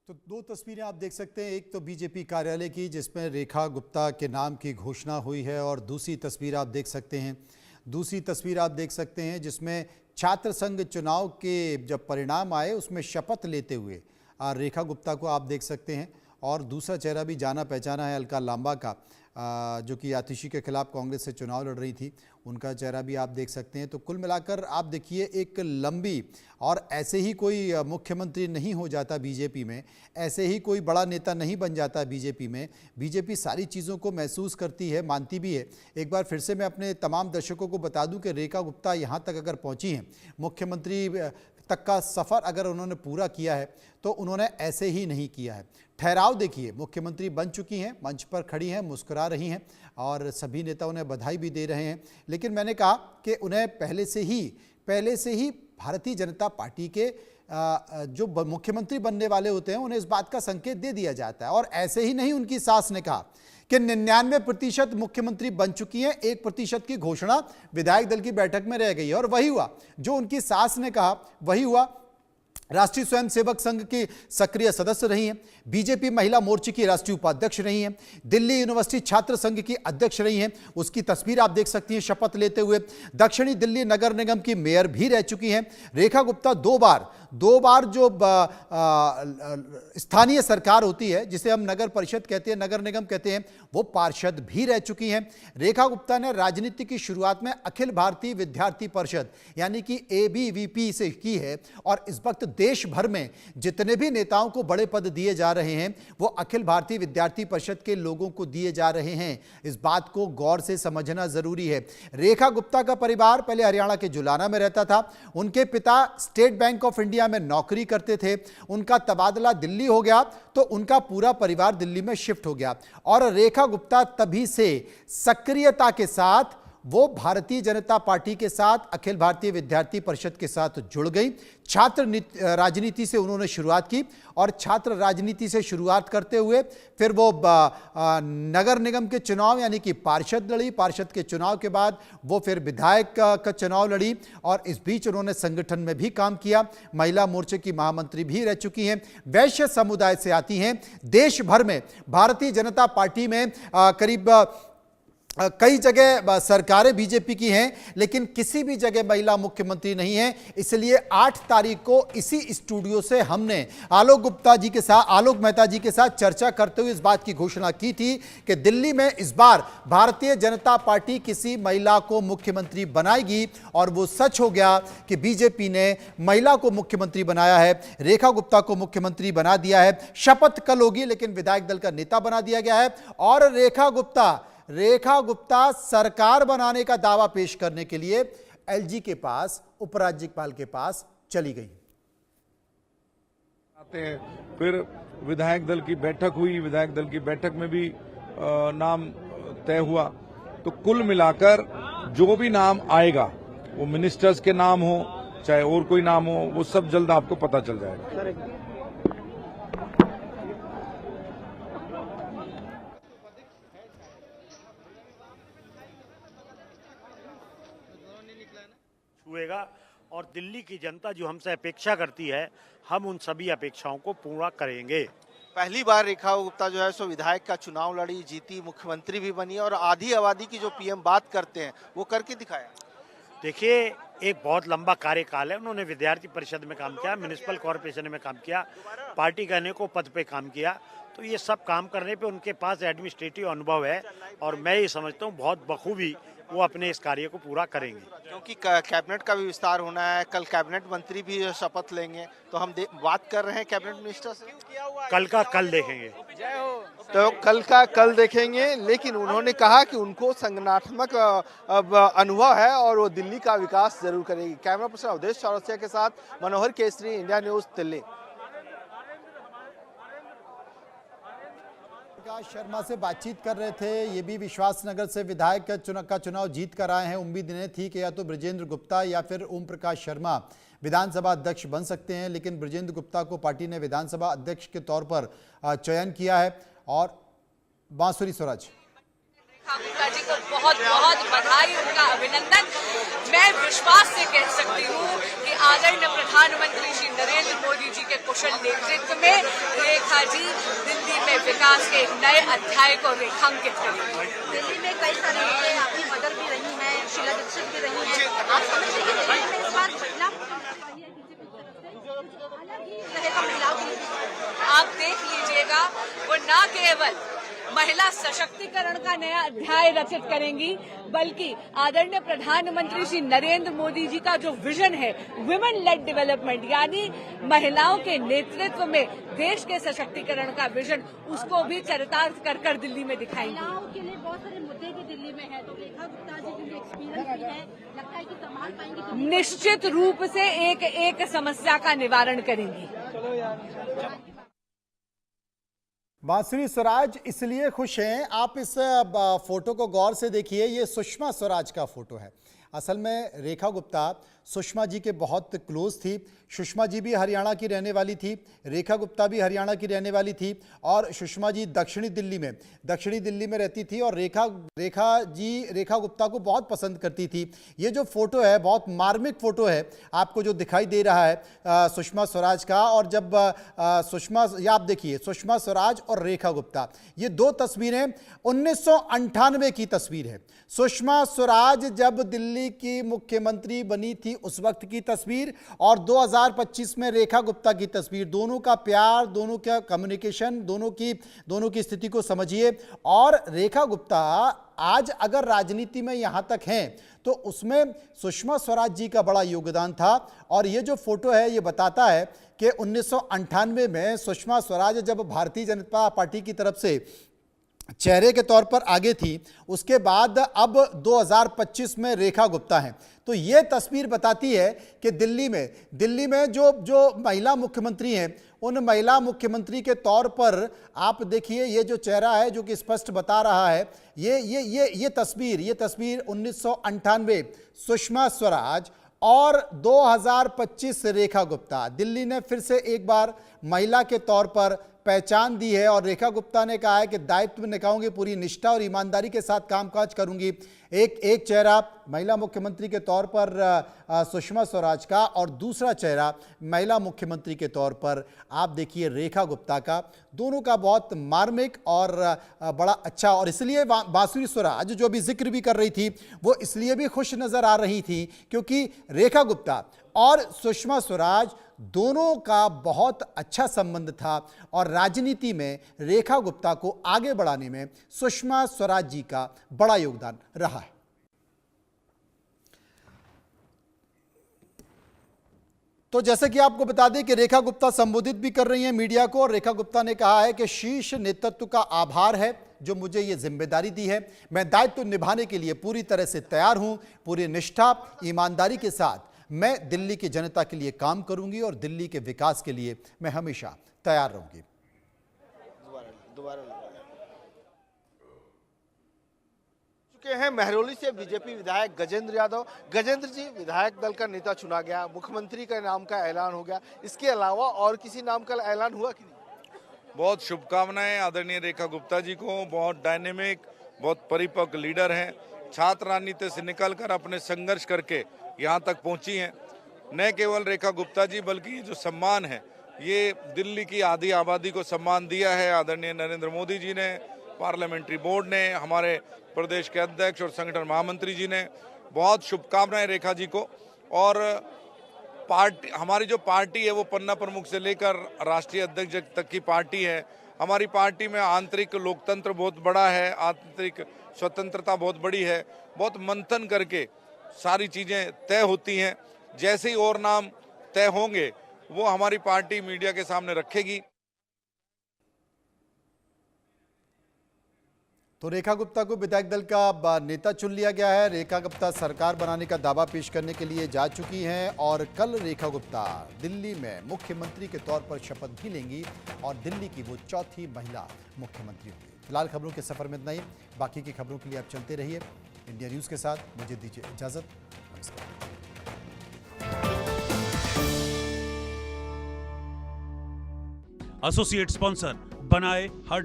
तो दो तस्वीरें आप देख सकते हैं, एक तो बीजेपी कार्यालय की जिसमें रेखा गुप्ता के नाम की घोषणा हुई है, और दूसरी तस्वीर आप देख सकते हैं जिसमें छात्र संघ चुनाव के जब परिणाम आए उसमें शपथ लेते हुए रेखा गुप्ता को आप देख सकते हैं। और दूसरा चेहरा भी जाना पहचाना है अलका लांबा का, जो कि आतिशी के खिलाफ कांग्रेस से चुनाव लड़ रही थी, उनका चेहरा भी आप देख सकते हैं। तो कुल मिलाकर आप देखिए एक लंबी, और ऐसे ही कोई मुख्यमंत्री नहीं हो जाता बीजेपी में, ऐसे ही कोई बड़ा नेता नहीं बन जाता बीजेपी में। बीजेपी सारी चीज़ों को महसूस करती है, मानती भी है। एक बार फिर से मैं अपने तमाम दर्शकों को बता दूं कि रेखा गुप्ता यहाँ तक अगर पहुँची हैं, मुख्यमंत्री तक का सफ़र अगर उन्होंने पूरा किया है तो उन्होंने ऐसे ही नहीं किया है। ठहराव देखिए, मुख्यमंत्री बन चुकी हैं, मंच पर खड़ी हैं, मुस्कुरा रही हैं और सभी नेता उन्हें बधाई भी दे रहे हैं। लेकिन मैंने कहा कि उन्हें पहले से ही भारतीय जनता पार्टी के जो मुख्यमंत्री बनने वाले होते हैं उन्हें इस बात का संकेत दे दिया जाता है। और ऐसे ही नहीं, उनकी सास ने कहा कि 99% मुख्यमंत्री बन चुकी हैं, 1% की घोषणा विधायक दल की बैठक में रह गई है। और वही हुआ जो उनकी सास ने कहा, वही हुआ। राष्ट्रीय स्वयंसेवक संघ की सक्रिय सदस्य रही हैं, बीजेपी महिला मोर्चे की राष्ट्रीय उपाध्यक्ष रही हैं, दिल्ली यूनिवर्सिटी छात्र संघ की अध्यक्ष रही हैं, उसकी तस्वीर आप देख सकती हैं शपथ लेते हुए। दक्षिणी दिल्ली नगर निगम की मेयर भी रह चुकी हैं। रेखा गुप्ता दो बार जो स्थानीय सरकार होती है, जिसे हम नगर परिषद कहते हैं, नगर निगम कहते हैं, वो पार्षद भी रह चुकी हैं। रेखा गुप्ता ने राजनीति की शुरुआत में अखिल भारतीय विद्यार्थी परिषद यानी कि ABVP से की है, और इस वक्त देश भर में जितने भी नेताओं को बड़े पद दिए जा रहे हैं वो अखिल भारतीय विद्यार्थी परिषद के लोगों को दिए जा रहे हैं। इस बात को गौर से समझना जरूरी है। रेखा गुप्ता का परिवार पहले हरियाणा के जुलाना में रहता था। उनके पिता स्टेट बैंक ऑफ इंडिया में नौकरी करते थे। उनका तबादला दिल्ली हो गया तो उनका पूरा परिवार दिल्ली में शिफ्ट हो गया, और रेखा गुप्ता तभी से सक्रियता के साथ वो भारतीय जनता पार्टी के साथ, अखिल भारतीय विद्यार्थी परिषद के साथ जुड़ गई। छात्र राजनीति से उन्होंने शुरुआत की, और छात्र राजनीति से शुरुआत करते हुए फिर वो नगर निगम के चुनाव यानी कि पार्षद लड़ी। पार्षद के चुनाव के बाद वो फिर विधायक का चुनाव लड़ी, और इस बीच उन्होंने संगठन में भी काम किया। महिला मोर्चे की महामंत्री भी रह चुकी हैं। वैश्य समुदाय से आती हैं। देश भर में भारतीय जनता पार्टी में करीब कई जगह सरकारें बीजेपी की हैं, लेकिन किसी भी जगह महिला मुख्यमंत्री नहीं है। इसलिए 8 तारीख को इसी स्टूडियो से हमने आलोक मेहता जी के साथ चर्चा करते हुए इस बात की घोषणा की थी कि दिल्ली में इस बार भारतीय जनता पार्टी किसी महिला को मुख्यमंत्री बनाएगी, और वो सच हो गया कि बीजेपी ने महिला को मुख्यमंत्री बनाया है। रेखा गुप्ता को मुख्यमंत्री बना दिया है। शपथ कल होगी, लेकिन विधायक दल का नेता बना दिया गया है। और रेखा गुप्ता सरकार बनाने का दावा पेश करने के लिए LG के पास, उपराज्यपाल के पास चली गई। आते हैं, फिर विधायक दल की बैठक हुई। विधायक दल की बैठक में भी नाम तय हुआ। तो कुल मिलाकर जो भी नाम आएगा, वो मिनिस्टर्स के नाम हो चाहे और कोई नाम हो, वो सब जल्द आपको पता चल जाएगा। हुएगा, और दिल्ली की जनता जो हमसे अपेक्षा करती है, हम उन सभी अपेक्षाओं को पूरा करेंगे। पहली बार रेखा गुप्ता जो है सो विधायक का चुनाव लड़ी, जीती, मुख्यमंत्री भी बनी, और आधी आबादी की जो PM बात करते हैं वो करके दिखाया। देखिए, एक बहुत लंबा कार्यकाल है। उन्होंने विद्यार्थी परिषद में काम किया, म्युनिसिपल कॉर्पोरेशन में काम किया, पार्टी के अनेकों पद पे काम किया। तो ये सब काम करने पे उनके पास एडमिनिस्ट्रेटिव अनुभव है, और मैं ये समझता हूँ बहुत बखूबी वो अपने इस कार्य को पूरा करेंगे। क्योंकि कैबिनेट का भी विस्तार होना है, कल कैबिनेट मंत्री भी शपथ लेंगे, तो हम बात कर रहे हैं कैबिनेट मिनिस्टर से। कल का कल देखेंगे। तो कल का कल देखेंगे, लेकिन उन्होंने कहा कि उनको संगठनात्मक अनुभव है और वो दिल्ली का विकास जरूर करेगी। कैमरा पर्सन अवधेश चौरसिया के साथ मनोहर केसरी, इंडिया न्यूज, दिल्ली। प्रकाश शर्मा से बातचीत कर रहे थे। ये भी विश्वासनगर से विधायक का चुनाव जीत कर आए हैं। उम्मीद इन्हें थी कि या तो बृजेंद्र गुप्ता या फिर ओम प्रकाश शर्मा विधानसभा अध्यक्ष बन सकते हैं, लेकिन बृजेंद्र गुप्ता को पार्टी ने विधानसभा अध्यक्ष के तौर पर चयन किया है। और बांसुरी स्वराज, गुप्ता जी को बहुत बहुत बधाई, उनका अभिनंदन। मैं विश्वास से कह सकती हूँ कि आदरणीय प्रधानमंत्री श्री नरेंद्र मोदी जी के कुशल नेतृत्व में रेखा जी दिल्ली में विकास के एक नए अध्याय को रेखांकित करेंगी। दिल्ली में कई सारे मुद्दे, आपकी मदर भी रही हैं, शीला दीक्षित भी रही हैं, आप समझते हैं कि दिल्ली में इस बार महिला रहेगा महिलाओं के लिए? आप देख लीजिएगा, वो न केवल महिला सशक्तिकरण का नया अध्याय रचित करेंगी, बल्कि आदरणीय प्रधानमंत्री श्री नरेंद्र मोदी जी का जो विजन है विमेन लेड डेवलपमेंट, यानी महिलाओं के नेतृत्व में देश के सशक्तिकरण का विजन, उसको भी चरितार्थ कर कर दिल्ली में दिखाएंगी। महिलाओं के लिए बहुत सारे मुद्दे भी दिल्ली में है, तो रेखा गुप्ता जी की एक्सपीरियंस भी है, लगता है कि संभाल पाएंगी? निश्चित रूप से एक एक समस्या का निवारण करेंगी। बांसुरी स्वराज इसलिए खुश हैं, आप इस फोटो को गौर से देखिए, ये सुषमा स्वराज का फोटो है। असल में रेखा गुप्ता सुषमा जी के बहुत क्लोज थी। सुषमा जी भी हरियाणा की रहने वाली थी, रेखा गुप्ता भी हरियाणा की रहने वाली थी, और सुषमा जी दक्षिणी दिल्ली में रहती थी, और रेखा गुप्ता को बहुत पसंद करती थी। ये जो फोटो है बहुत मार्मिक फोटो है, आपको जो दिखाई दे रहा है सुषमा स्वराज का। और जब ये आप देखिए, सुषमा स्वराज और रेखा गुप्ता, ये दो तस्वीरें 1998 की तस्वीर है। सुषमा स्वराज जब दिल्ली की मुख्यमंत्री बनी थी उस वक्त की तस्वीर, और 2025 में रेखा गुप्ता की तस्वीर। दोनों का प्यार, दोनों का कम्युनिकेशन, दोनों की स्थिति को समझिए। और रेखा गुप्ता आज अगर राजनीति में यहां तक हैं तो उसमें सुषमा स्वराज जी का बड़ा योगदान था। और ये जो फोटो है ये बताता है कि 1998 में सुषमा स्वराज जब भारतीय जनता पार्टी की तरफ से चेहरे के तौर पर आगे थी, उसके बाद अब 2025 में रेखा गुप्ता हैं। तो ये तस्वीर बताती है कि दिल्ली में जो महिला मुख्यमंत्री हैं, उन महिला मुख्यमंत्री के तौर पर आप देखिए, ये जो चेहरा है जो कि स्पष्ट बता रहा है, ये तस्वीर 1998 सुषमा स्वराज और 2025 रेखा गुप्ता। दिल्ली ने फिर से एक बार महिला के तौर पर पहचान दी है, और रेखा गुप्ता ने कहा है कि दायित्व निभाऊंगी, पूरी निष्ठा और ईमानदारी के साथ कामकाज करूंगी। एक चेहरा महिला मुख्यमंत्री के तौर पर सुषमा स्वराज का, और दूसरा चेहरा महिला मुख्यमंत्री के तौर पर आप देखिए रेखा गुप्ता का। दोनों का बहुत मार्मिक और बड़ा अच्छा, और इसलिए बांसुरी स्वराज जो अभी जिक्र भी कर रही थी, वो इसलिए भी खुश नजर आ रही थी क्योंकि रेखा गुप्ता और सुषमा स्वराज दोनों का बहुत अच्छा संबंध था, और राजनीति में रेखा गुप्ता को आगे बढ़ाने में सुषमा स्वराज जी का बड़ा योगदान रहा है। तो जैसे कि आपको बता दें कि रेखा गुप्ता संबोधित भी कर रही हैं मीडिया को, और रेखा गुप्ता ने कहा है कि शीर्ष नेतृत्व का आभार है जो मुझे ये जिम्मेदारी दी है। मैं दायित्व निभाने के लिए पूरी तरह से तैयार हूं। पूरी निष्ठा, ईमानदारी के साथ मैं दिल्ली की जनता के लिए काम करूंगी, और दिल्ली के विकास के लिए मैं हमेशा तैयार रहूंगी। चुके हैं महरौली से बीजेपी विधायक गजेंद्र यादव। गजेंद्र जी, विधायक दल का नेता चुना गया, मुख्यमंत्री का नाम का ऐलान हो गया, इसके अलावा और किसी नाम का ऐलान हुआ कि नहीं? बहुत शुभकामनाएं आदरणीय रेखा गुप्ता जी को। बहुत डायनेमिक, बहुत परिपक्व लीडर हैं। छात्र राजनीति से निकलकर अपने संघर्ष करके यहाँ तक पहुँची हैं। न केवल रेखा गुप्ता जी, बल्कि ये जो सम्मान है, ये दिल्ली की आधी आबादी को सम्मान दिया है आदरणीय नरेंद्र मोदी जी ने, पार्लियामेंट्री बोर्ड ने, हमारे प्रदेश के अध्यक्ष और संगठन महामंत्री जी ने। बहुत शुभकामनाएं रेखा जी को। और पार्टी, हमारी जो पार्टी है वो पन्ना प्रमुख से लेकर राष्ट्रीय अध्यक्ष तक की पार्टी है। हमारी पार्टी में आंतरिक लोकतंत्र बहुत बड़ा है, आंतरिक स्वतंत्रता बहुत बड़ी है। बहुत मंथन करके सारी चीज़ें तय होती हैं। जैसे ही और नाम तय होंगे वो हमारी पार्टी मीडिया के सामने रखेगी। तो रेखा गुप्ता को विधायक दल का नेता चुन लिया गया है। रेखा गुप्ता सरकार बनाने का दावा पेश करने के लिए जा चुकी हैं, और कल रेखा गुप्ता दिल्ली में मुख्यमंत्री के तौर पर शपथ भी लेंगी, और दिल्ली की वो चौथी महिला मुख्यमंत्री होंगी। फिलहाल खबरों के सफर में इतना ही। बाकी की खबरों के लिए आप चलते रहिए इंडिया न्यूज के साथ। मुझे दीजिए इजाजत। नमस्कार। एसोसिएट स्पॉन्सर बनाए हर